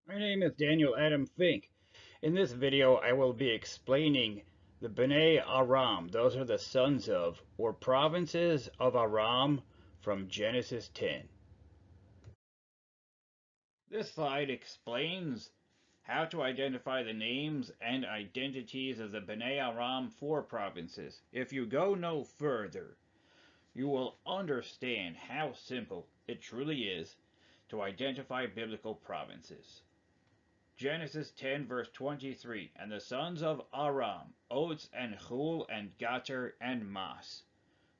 My name is Daniel Adam Fink. In this video, I will be explaining the Benei Aram. Those are the sons of, or provinces of Aram from Genesis 10. This slide explains how to identify the names and identities of the Benei Aram 4 provinces. If you go no further, you will understand how simple it truly is to identify biblical provinces. Genesis 10 verse 23, and the sons of Aram, Ots and Khul and Gether and Mash.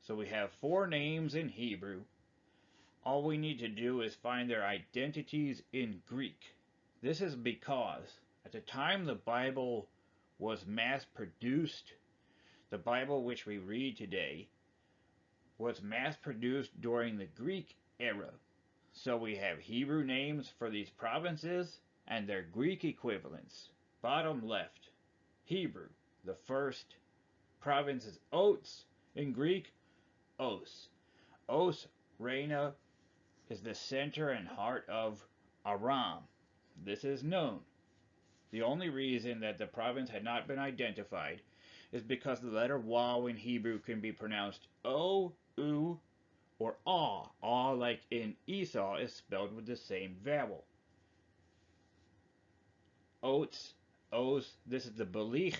So we have 4 names in Hebrew. All we need to do is find their identities in Greek. This is because at the time the Bible was mass produced, the Bible which we read today was mass produced during the Greek era. So we have Hebrew names for these provinces and their Greek equivalents. Bottom left, Hebrew. The first province is Ots. In Greek, Os. Os Reina is the center and heart of Aram. This is known. The only reason that the province had not been identified is because the letter Waw in Hebrew can be pronounced O, U, or Aw. Aw, like in Esau, is spelled with the same vowel. Oats, Os, this is the Belich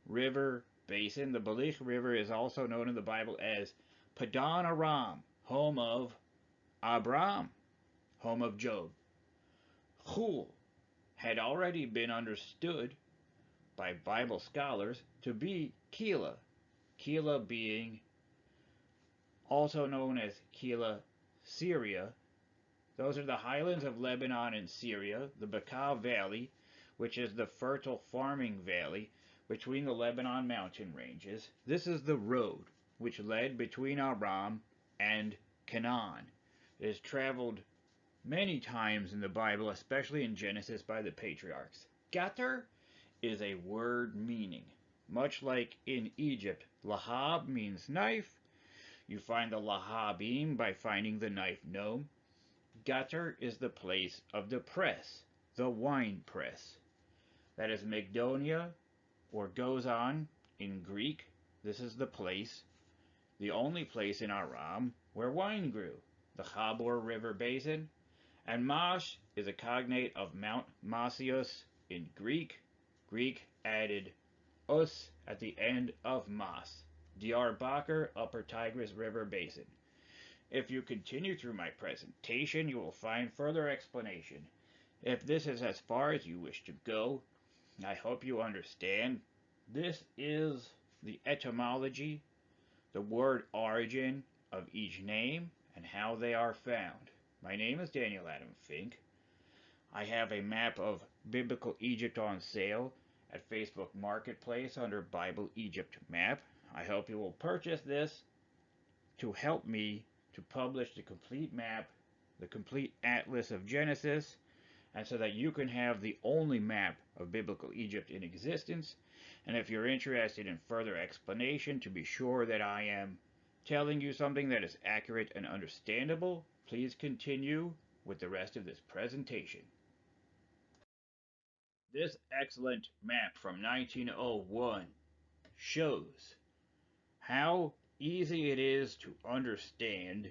River basin. The Belich River is also known in the Bible as Padan Aram, home of Abram, home of Job. Khul had already been understood by Bible scholars to be Keilah. Keilah being also known as Keilah, Syria. Those are the highlands of Lebanon and Syria, the Bekaa Valley, which is the fertile farming valley between the Lebanon mountain ranges. This is the road which led between Aram and Canaan. It is traveled many times in the Bible, especially in Genesis, by the patriarchs. Gether is a word meaning. Much like in Egypt, lahab means knife. You find the lahabim by finding the knife gnome. Gether is the place of the press, the wine press. That is Mygdonia, or Gozan in Greek. This is the place, the only place in Aram where wine grew, the Chabor River Basin. And Mash is a cognate of Mount Masios in Greek. Greek added us at the end of Mas. Diyarbakir, Upper Tigris River Basin. If you continue through my presentation, you will find further explanation. If this is as far as you wish to go, I hope you understand. This is the etymology, the word origin of each name, and how they are found. My name is Daniel Adam Fink. I have a map of biblical Egypt on sale at Facebook Marketplace under Bible Egypt Map. I hope you will purchase this to help me to publish the complete map, the complete atlas of Genesis, and so that you can have the only map of biblical Egypt in existence. And if you're interested in further explanation to be sure that I am telling you something that is accurate and understandable, please continue with the rest of this presentation. This excellent map from 1901 shows how easy it is to understand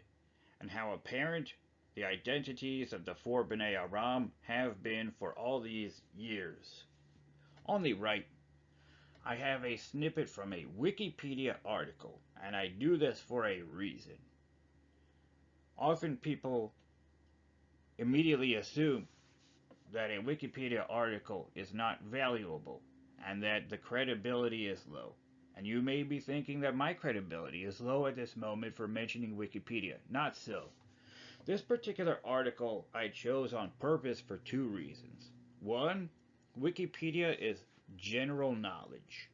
and how apparent the identities of the 4 Benei Aram have been for all these years. On the right, I have a snippet from a Wikipedia article, and I do this for a reason. Often people immediately assume that a Wikipedia article is not valuable and that the credibility is low. And you may be thinking that my credibility is low at this moment for mentioning Wikipedia. Not so. This particular article I chose on purpose for 2 reasons. 1, Wikipedia is general knowledge.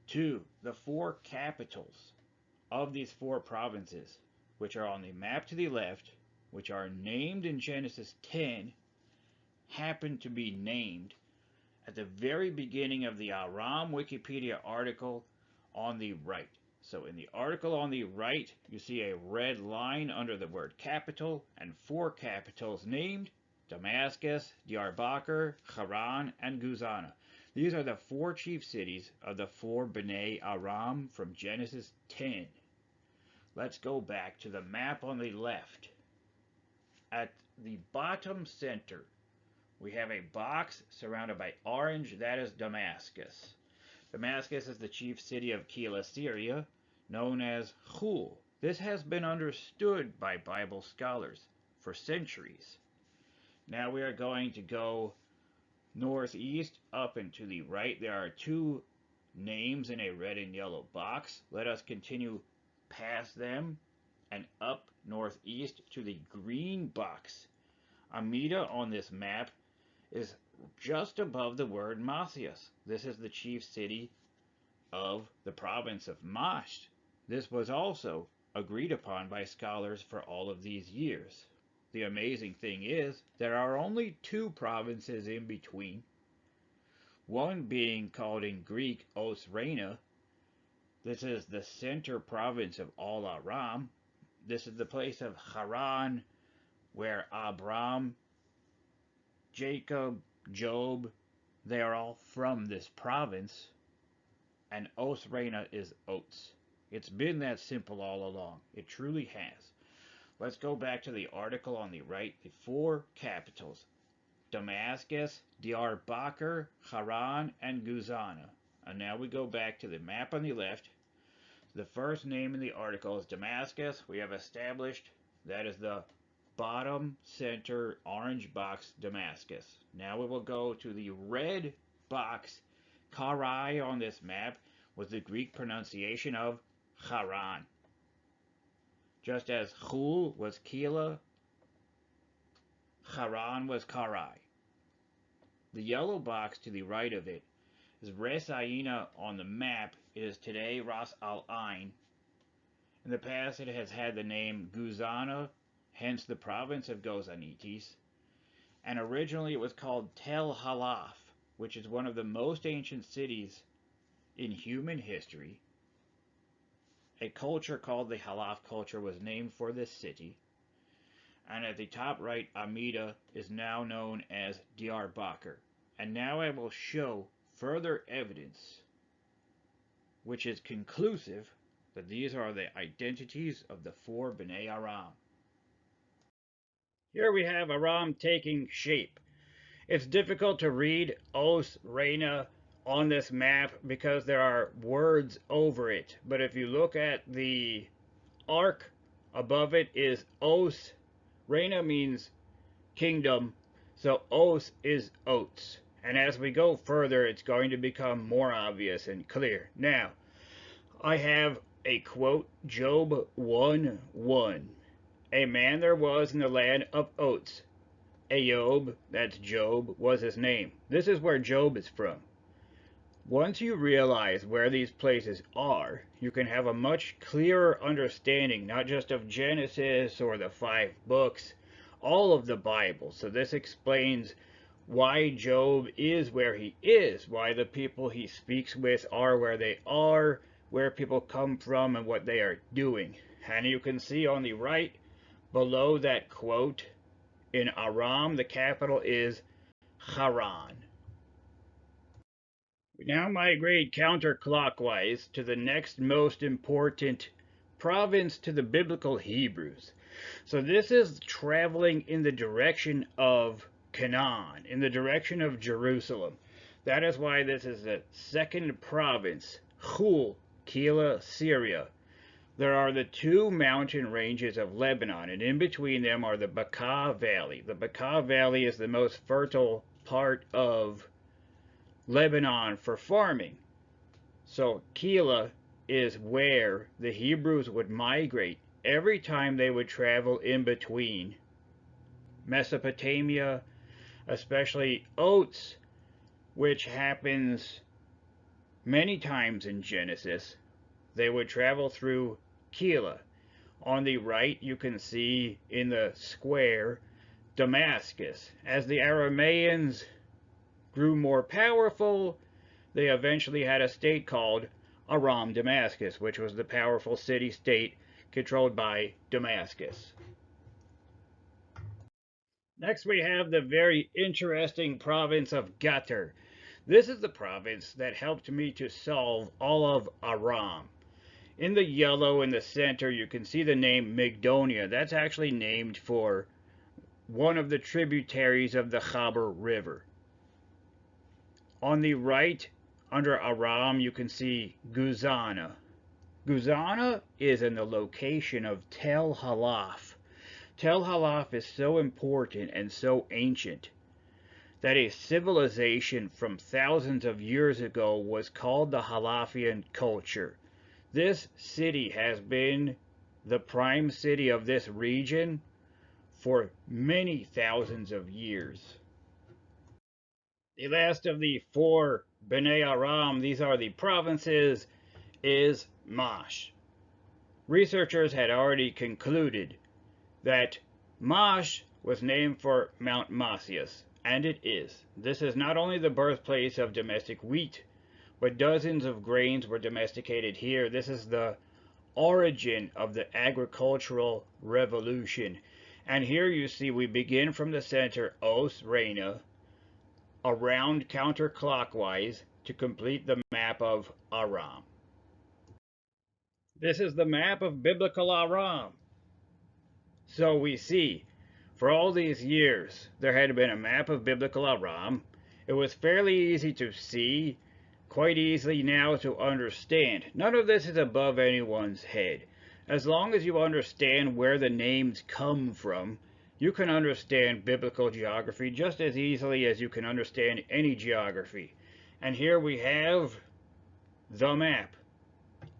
2, the 4 capitals of these 4 provinces, which are on the map to the left, which are named in Genesis 10, happen to be named at the very beginning of the Aram Wikipedia article on the right. So in the article on the right, you see a red line under the word capital and 4 capitals named Damascus, Diyarbakir, Haran, and Guzana. These are the 4 chief cities of the 4 Benei Aram from Genesis 10. Let's go back to the map on the left. At the bottom center, we have a box surrounded by orange. That is Damascus. Damascus is the chief city of Keilah, Syria, known as Khul. This has been understood by Bible scholars for centuries. Now we are going to go northeast up and to the right. There are 2 names in a red and yellow box. Let us continue past them and up northeast to the green box. Amida on this map is just above the word Matthias. This is the chief city of the province of Mash. This was also agreed upon by scholars for all of these years. The amazing thing is, there are only 2 provinces in between, one being called in Greek Os Reina. This is the center province of all Aram. This is the place of Haran, where Abram, Jacob, Job, they are all from this province. And Os Reina is oats. It's been that simple all along. It truly has. Let's go back to the article on the right. The 4 capitals: Damascus, Diyarbakir, Haran, and Guzana. And now we go back to the map on the left. The first name in the article is Damascus. We have established that is the bottom center orange box, Damascus. Now we will go to the red box. Karai on this map was the Greek pronunciation of Haran. Just as Khul was Keilah, Haran was Karai. The yellow box to the right of it is Res Aina on the map. It is today Ras Al Ain. In the past it has had the name Guzana, hence the province of Gozanites. And originally it was called Tel Halaf, which is one of the most ancient cities in human history. A culture called the Halaf culture was named for this city. And at the top right, Amida is now known as Diyarbakir. And now I will show further evidence, which is conclusive, that these are the identities of the 4 Benei Aram. Here we have Aram taking shape. It's difficult to read Os Reina on this map because there are words over it. But if you look at the arc above it is Os. Reina means kingdom, so Os is oats. And as we go further, it's going to become more obvious and clear. Now, I have a quote, Job 1:1. A man there was in the land of oats. Ayob, that's Job, was his name. This is where Job is from. Once you realize where these places are, you can have a much clearer understanding, not just of Genesis or the 5 books, all of the Bible. So this explains why Job is where he is, why the people he speaks with are where they are, where people come from, and what they are doing. And you can see on the right, below that quote, in Aram, the capital is Haran. We now migrate counterclockwise to the next most important province to the biblical Hebrews. So this is traveling in the direction of Canaan, in the direction of Jerusalem. That is why this is the second province, Khul, Keilah, Syria. There are the 2 mountain ranges of Lebanon, and in between them are the Bekaa Valley. The Bekaa Valley is the most fertile part of Lebanon for farming. So Keilah is where the Hebrews would migrate every time they would travel in between Mesopotamia, especially oats, which happens many times in Genesis. They would travel through Keilah. On the right, you can see in the square Damascus. As the Arameans grew more powerful, they eventually had a state called Aram Damascus, which was the powerful city-state controlled by Damascus. Next we have the very interesting province of Gether. This is the province that helped me to solve all of Aram. In the yellow in the center you can see the name Migdonia. That's actually named for one of the tributaries of the Khabar River. On the right, under Aram, you can see Guzana. Guzana is in the location of Tel Halaf. Tel Halaf is so important and so ancient that a civilization from thousands of years ago was called the Halafian culture. This city has been the prime city of this region for many thousands of years. The last of the four Benei Aram, these are the provinces, is Mash. Researchers had already concluded that Mash was named for Mount Masius, and it is. This is not only the birthplace of domestic wheat, but dozens of grains were domesticated here. This is the origin of the agricultural revolution. And here you see we begin from the center, Os Reina, around counterclockwise to complete the map of Aram. This is the map of biblical Aram. So we see, for all these years, there had been a map of biblical Aram. It was fairly easy to see, quite easy now to understand. None of this is above anyone's head. As long as you understand where the names come from, you can understand biblical geography just as easily as you can understand any geography. And here we have the map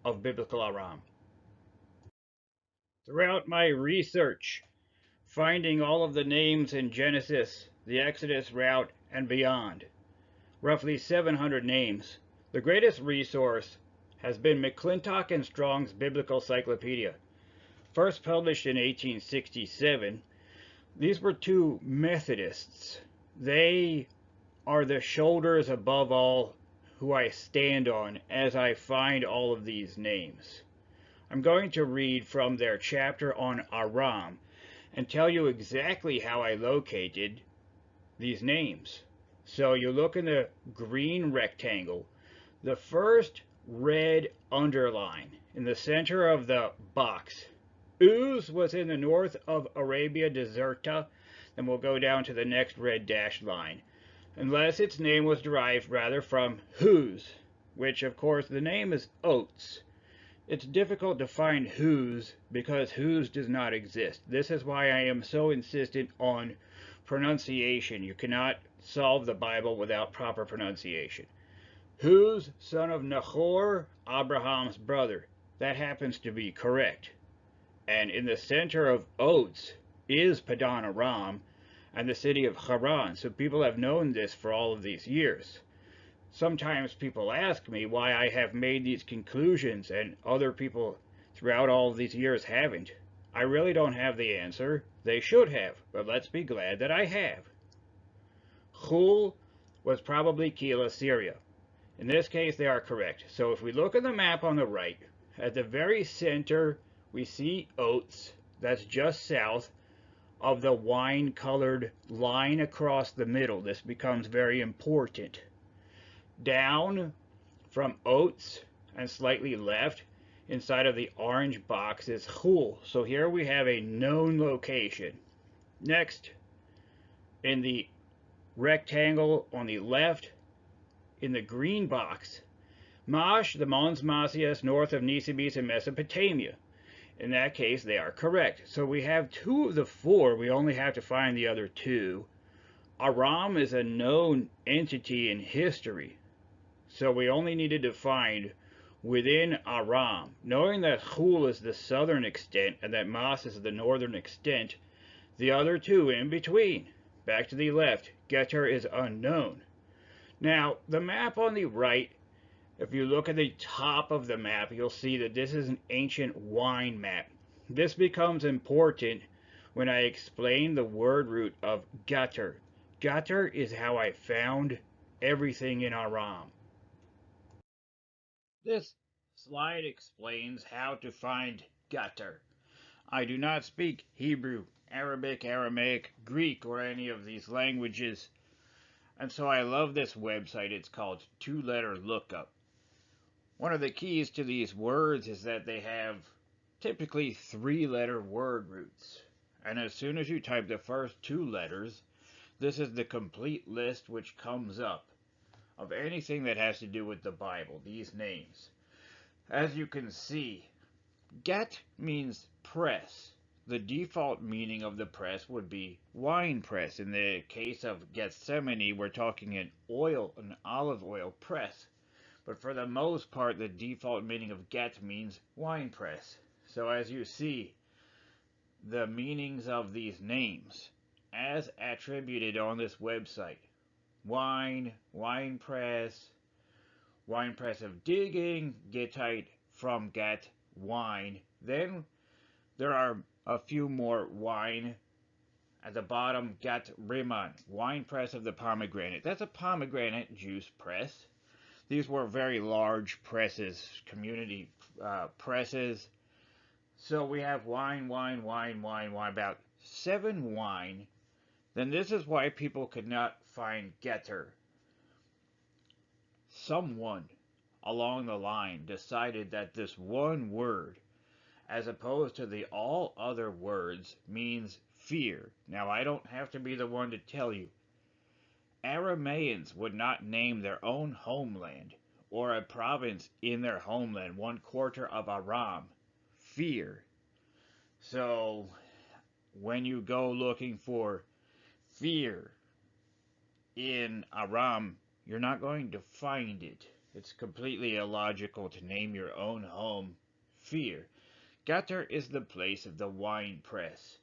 of biblical Aram. Throughout my research, finding all of the names in Genesis, the Exodus route, and beyond, roughly 700 names, the greatest resource has been McClintock and Strong's Biblical Cyclopedia. First published in 1867, these were two Methodists. They are the shoulders above all who I stand on as I find all of these names. I'm going to read from their chapter on Aram and tell you exactly how I located these names. So you look in the green rectangle, the first red underline in the center of the box. Uz was in the north of Arabia Deserta, then we'll go down to the next red dashed line, unless its name was derived rather from Huz, which of course the name is oats. It's difficult to find Huz because Huz does not exist. This is why I am so insistent on pronunciation. You cannot solve the Bible without proper pronunciation. Huz, son of Nahor, Abraham's brother. That happens to be correct. And in the center of oats is Padan Aram and the city of Haran. So people have known this for all of these years. Sometimes people ask me why I have made these conclusions and other people throughout all of these years haven't. I really don't have the answer. They should have, but let's be glad that I have. Khul was probably Keilah, Syria. In this case, they are correct. So if we look at the map on the right, at the very center, we see oats. That's just south of the wine-colored line across the middle. This becomes very important. Down from oats and slightly left, inside of the orange box, is Khul. So here we have a known location. Next, in the rectangle on the left, in the green box, Mash, the Mons Masius, north of Nisibis in Mesopotamia. In that case, they are correct. So we have two of the four. We only have to find the other two. Aram is a known entity in history. So we only needed to find within Aram. Knowing that Khul is the southern extent and that Mas is the northern extent, the other two in between, back to the left, Gether is unknown. Now, the map on the right, if you look at the top of the map, you'll see that this is an ancient wine map. This becomes important when I explain the word root of Gether. Gether is how I found everything in Aram. This slide explains how to find Gether. I do not speak Hebrew Arabic, Aramaic, Greek, or any of these languages. And so I love this website. It's called Two-Letter Lookup. One of the keys to these words is that they have typically three-letter word roots. And as soon as you type the first two letters, this is the complete list which comes up of anything that has to do with the Bible, these names. As you can see, get means press. The default meaning of the press would be wine press. In the case of Gethsemane, we're talking an olive oil press. But for the most part, the default meaning of get means wine press. So as you see, the meanings of these names, as attributed on this website: wine, wine press of digging, Gittite from get, wine. Then there are a few more wine. At the bottom, get Riman, wine press of the pomegranate. That's a pomegranate juice press. These were very large presses, community presses. So we have wine, about 7 wine. Then this is why people could not find Gether. Someone along the line decided that this one word, as opposed to the all other words, means fear. Now, I don't have to be the one to tell you. Arameans would not name their own homeland or a province in their homeland, 1/4 of Aram, fear. So, when you go looking for fear in Aram, you're not going to find it. It's completely illogical to name your own home fear. Gether is the place of the wine press.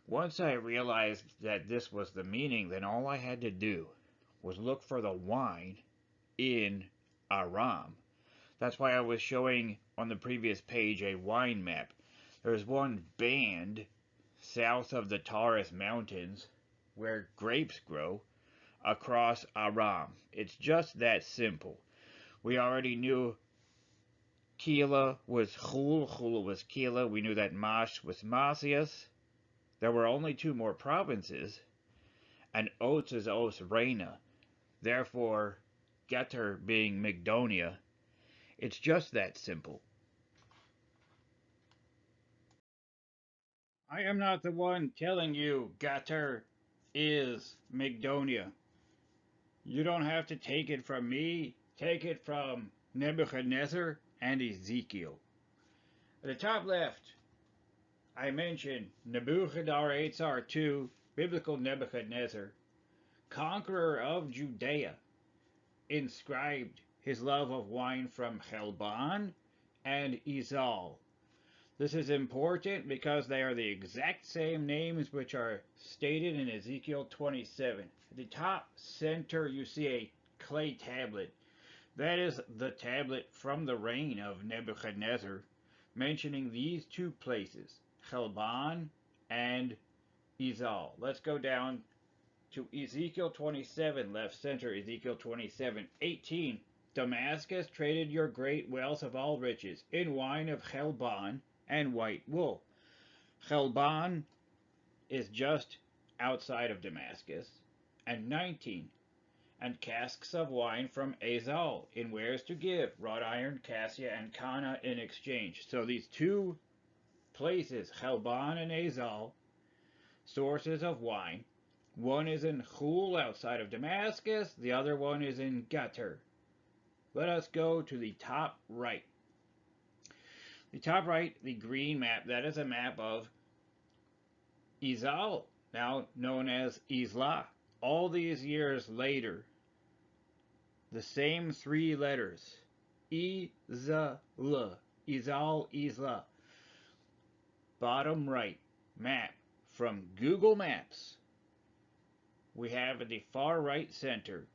Once I realized that this was the meaning, then all I had to do was look for the wine in Aram. That's why I was showing on the previous page a wine map. There's one band south of the Taurus Mountains where grapes grow across Aram. It's just that simple. We already knew Kila was Khul, Khul was Kila. We knew that Mash was Masias. There were only 2 more provinces, and Ots is Os Reina. Therefore, Gether being Migdonia. It's just that simple. I am not the one telling you Gether is Migdonia. You don't have to take it from me. Take it from Nebuchadnezzar and Ezekiel. At the top left, I mentioned Nebuchadnezzar II, biblical Nebuchadnezzar, conqueror of Judea, inscribed his love of wine from Helban and Izal. This is important because they are the exact same names which are stated in Ezekiel 27. At the top center, you see a clay tablet. That is the tablet from the reign of Nebuchadnezzar, mentioning these 2 places, Helban and Izal. Let's go down to Ezekiel 27, left center, Ezekiel 27:18. Damascus traded your great wealth of all riches in wine of Helban and white wool. Helban is just outside of Damascus. And 19. And casks of wine from Azal in wares to give, wrought iron, cassia, and Kana in exchange. So these 2 places, Helban and Azal, sources of wine. One is in Khul outside of Damascus, the other one is in Gether. Let us go to the top right. The top right, the green map, that is a map of Izal, now known as Isla. All these years later, the same 3 letters, Izal, Izal, Isla. Bottom right map from Google Maps. We have at the far right center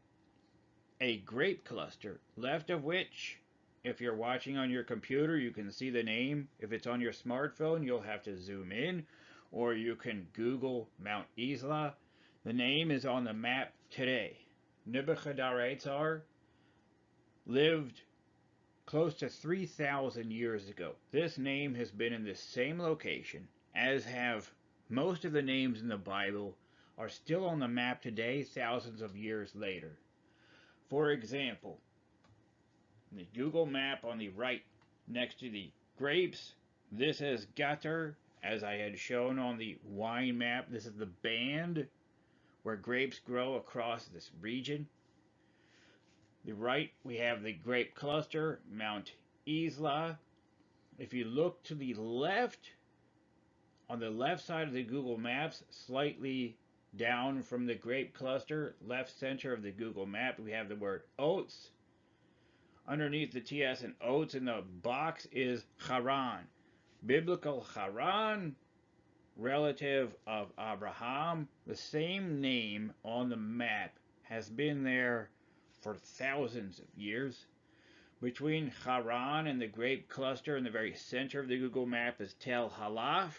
a grape cluster, left of which, if you're watching on your computer, you can see the name. If it's on your smartphone, you'll have to zoom in, or you can Google Mount Isla. The name is on the map today. Nebuchadnezzar lived close to 3,000 years ago. This name has been in the same location, as have most of the names in the Bible are still on the map today, thousands of years later. For example, the Google map on the right next to the grapes, this is Gether, as I had shown on the wine map. This is the band where grapes grow across this region. The right, we have the grape cluster, Mount Isla. If you look to the left, on the left side of the Google Maps, slightly down from the grape cluster, left center of the Google map, we have the word oats. Underneath the TS and oats in the box is Haran. Biblical Haran, relative of Abraham, the same name on the map, has been there for thousands of years. Between Haran and the grape cluster in the very center of the Google map is Tel Halaf,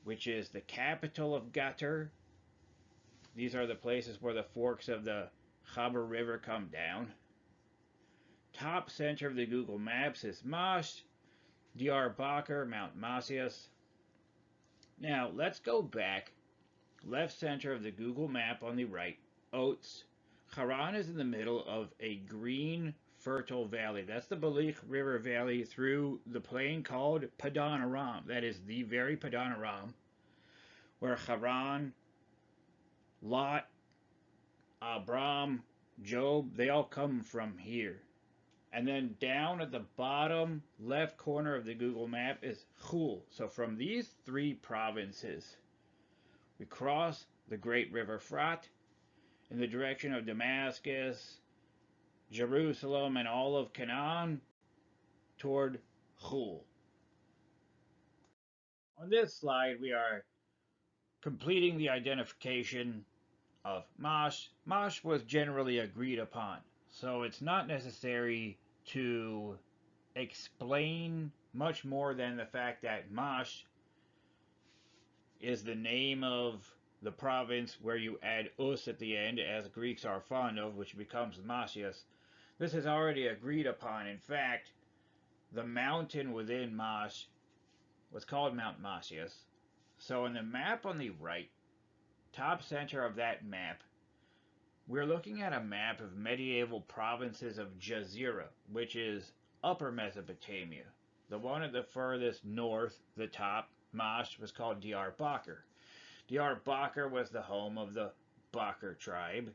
which is the capital of Gether. These are the places where the forks of the Chaber River come down. Top center of the Google Maps is Mash, Diyarbakir, Mount Masias. Now let's go back. Left center of the Google map on the right, oats. Haran is in the middle of a green, fertile valley. That's the Belich River Valley through the plain called Padan Aram. That is the very Padan Aram, where Haran, Lot, Abram, Job, they all come from here. And then down at the bottom left corner of the Google map is Khul. So from these three provinces, we cross the great river Frat in the direction of Damascus, Jerusalem, and all of Canaan toward Khul. On this slide, we are completing the identification of Mash. Mash was generally agreed upon, so it's not necessary to explain much more than the fact that Mash is the name of the province where you add us at the end, as Greeks are fond of, which becomes Masias. This is already agreed upon. In fact, the mountain within Mash was called Mount Masias. So in the map on the right, top center of that map, we're looking at a map of medieval provinces of Jazira, which is Upper Mesopotamia. The one at the furthest north, the top, Mash, was called Diyarbakir. Diyarbakir was the home of the Bakr tribe.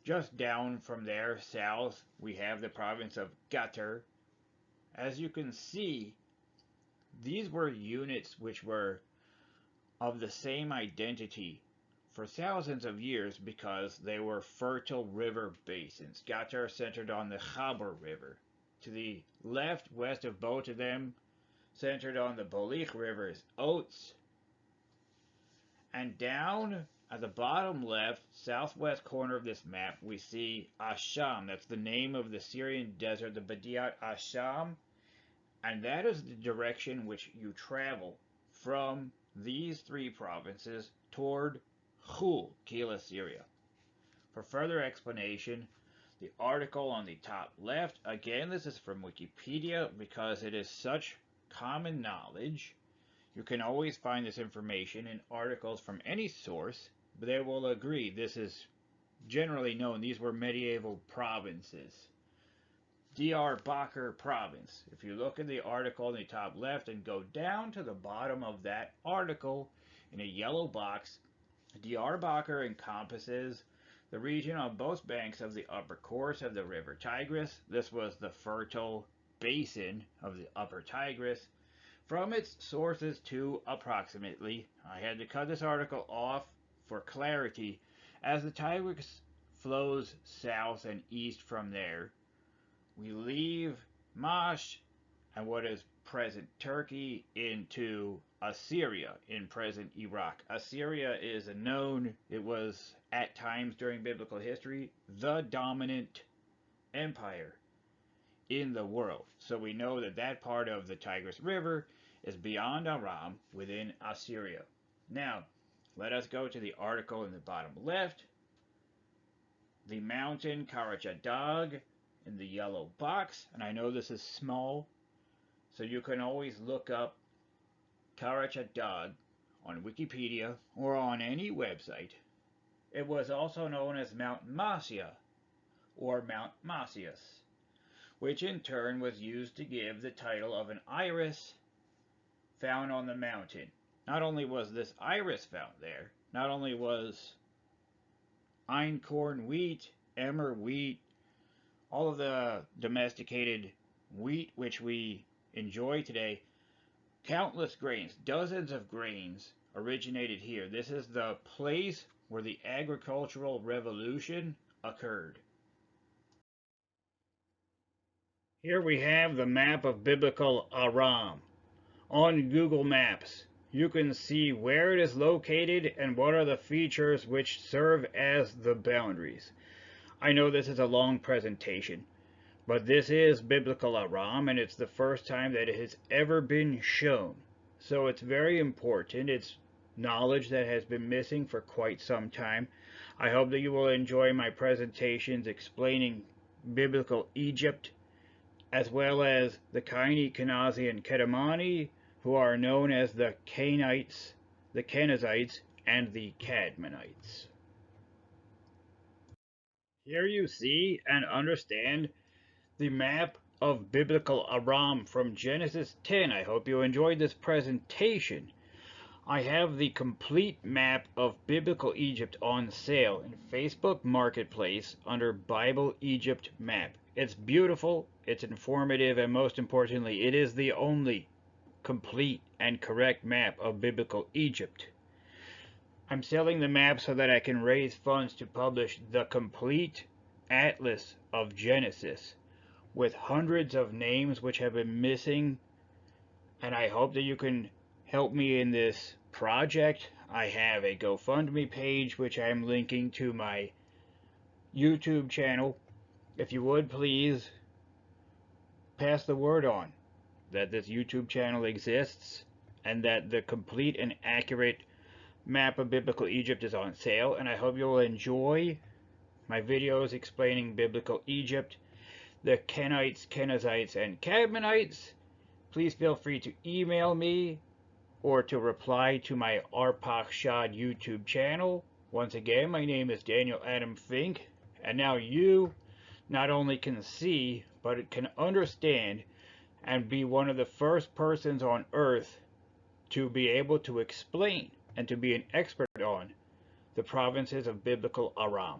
Just down from there, south, we have the province of Gether. As you can see, these were units which were of the same identity for thousands of years because they were fertile river basins. Gether centered on the Chaber River. To the left, west of both of them, centered on the Belich River's oats. And down at the bottom left, southwest corner of this map, we see Asham. That's the name of the Syrian desert, the Bediat Asham. And that is the direction which you travel from these three provinces toward Khul, Kila, Syria. For further explanation, the article on the top left, again, this is from Wikipedia because it is such common knowledge. You can always find this information in articles from any source, but they will agree this is generally known. These were medieval provinces. Diyarbakir province. If you look at the article in the top left and go down to the bottom of that article in a yellow box, Diyarbakir encompasses the region on both banks of the upper course of the river Tigris. This was the fertile basin of the upper Tigris. From its sources to approximately, I had to cut this article off for clarity, as the Tigris flows south and east from there. We leave Mash and what is present Turkey into Assyria in present Iraq. Assyria is it was at times during biblical history the dominant empire in the world. So we know that that part of the Tigris River is beyond Aram within Assyria. Now, let us go to the article in the bottom left. The mountain Karachadag in the yellow box, and I know this is small, so you can always look up Karachadag on Wikipedia or on any website, it was also known as Mount Masia or Mount Masius, which in turn was used to give the title of an iris found on the mountain. Not only was this iris found there, not only was einkorn wheat, emmer wheat, all of the domesticated wheat which we enjoy today, countless grains, dozens of grains originated here. This is the place where the agricultural revolution occurred. Here we have the map of biblical Aram. On Google Maps, you can see where it is located and what are the features which serve as the boundaries. I know this is a long presentation, but this is biblical Aram, and it's the first time that it has ever been shown. So it's very important. It's knowledge that has been missing for quite some time. I hope that you will enjoy my presentations explaining biblical Egypt, as well as the Kaini, Kenazi, and Kedemani, who are known as the Canaanites, the Kenizzites, and the Cadmonites. Here you see and understand the map of biblical Aram from Genesis 10. I hope you enjoyed this presentation. I have the complete map of biblical Egypt on sale in Facebook Marketplace under Bible Egypt Map. It's beautiful, it's informative, and most importantly, it is the only complete and correct map of biblical Egypt. I'm selling the map so that I can raise funds to publish the complete Atlas of Genesis with hundreds of names which have been missing, and I hope that you can help me in this project. I have a GoFundMe page which I am linking to my YouTube channel. If you would please pass the word on that this YouTube channel exists and that the complete and accurate map of biblical Egypt is on sale, and I hope you will enjoy my videos explaining biblical Egypt, the Kenites, Kenizzites, and Cadmonites. Please feel free to email me or to reply to my Arpachshad YouTube channel. Once again, my name is Daniel Adam Fink, and now you not only can see, but it can understand and be one of the first persons on earth to be able to explain and to be an expert on the provinces of biblical Aram.